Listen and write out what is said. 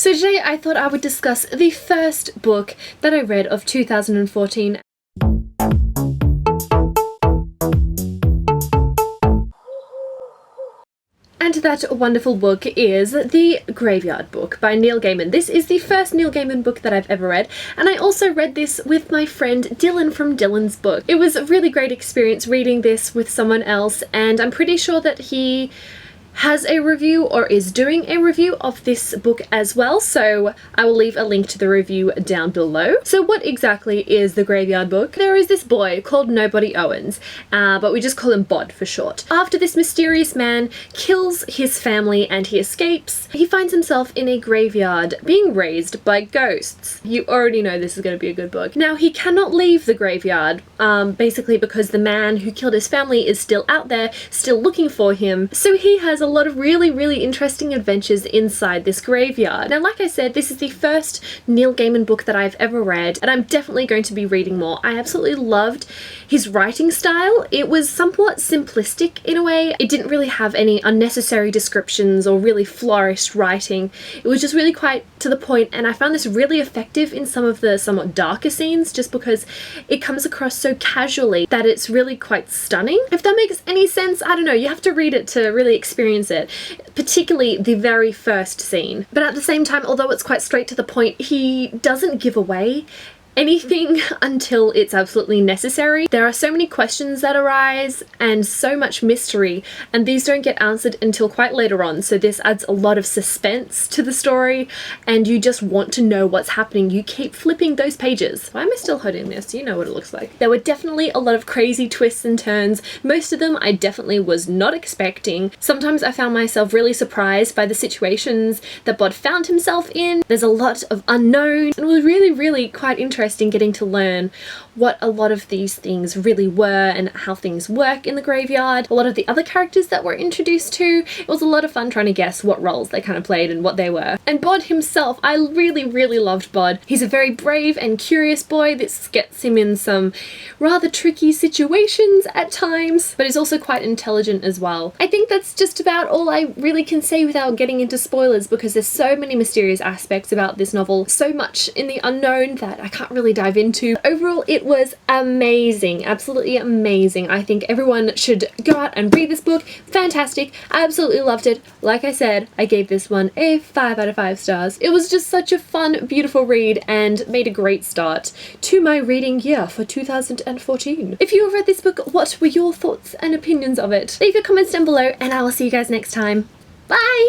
So today I thought I would discuss the first book that I read of 2014. And that wonderful book is The Graveyard Book by Neil Gaiman. This is the first Neil Gaiman book that I've ever read, and I also read this with my friend Dylan from Dylan's Book. It was a really great experience reading this with someone else, and I'm pretty sure that he has a review or is doing a review of this book as well, so I will leave a link to the review down below. So what exactly is The Graveyard Book? There is this boy called Nobody Owens, but we just call him Bod for short. After this mysterious man kills his family and he escapes, he finds himself in a graveyard being raised by ghosts. You already know this is going to be a good book. Now, he cannot leave the graveyard, basically because the man who killed his family is still out there, still looking for him, so he has a lot of really interesting adventures inside this graveyard. Now, like I said, this is the first Neil Gaiman book that I've ever read, and I'm definitely going to be reading more. I absolutely loved his writing style. It was somewhat simplistic in a way. It didn't really have any unnecessary descriptions or really flourished writing. It was just really quite to the point, and I found this really effective in some of the somewhat darker scenes just because it comes across so casually that it's really quite stunning. If that makes any sense, I don't know, you have to read it to really experience it, particularly the very first scene. But at the same time, although it's quite straight to the point, he doesn't give away anything until it's absolutely necessary. There are so many questions that arise and so much mystery, and these don't get answered until quite later on, so this adds a lot of suspense to the story and you just want to know what's happening. You keep flipping those pages. Why am I still holding this? You know what it looks like. There were definitely a lot of crazy twists and turns. Most of them I definitely was not expecting. Sometimes I found myself really surprised by the situations that Bod found himself in. There's a lot of unknowns, and it was really quite interesting getting to learn what a lot of these things really were and how things work in the graveyard. A lot of the other characters that were introduced to, it was a lot of fun trying to guess what roles they kind of played and what they were. And Bod himself, I really loved Bod. He's a very brave and curious boy. This gets him in some rather tricky situations at times, but he's also quite intelligent as well. I think that's just about all I really can say without getting into spoilers, because there's so many mysterious aspects about this novel, so much in the unknown that I can't really dive into. Overall, it was amazing, absolutely amazing. I think everyone should go out and read this book. Fantastic. I absolutely loved it. Like I said, I gave this one a 5 out of 5 stars. It was just such a fun, beautiful read and made a great start to my reading year for 2014. If you have read this book, what were your thoughts and opinions of it? Leave your comments down below and I will see you guys next time. Bye!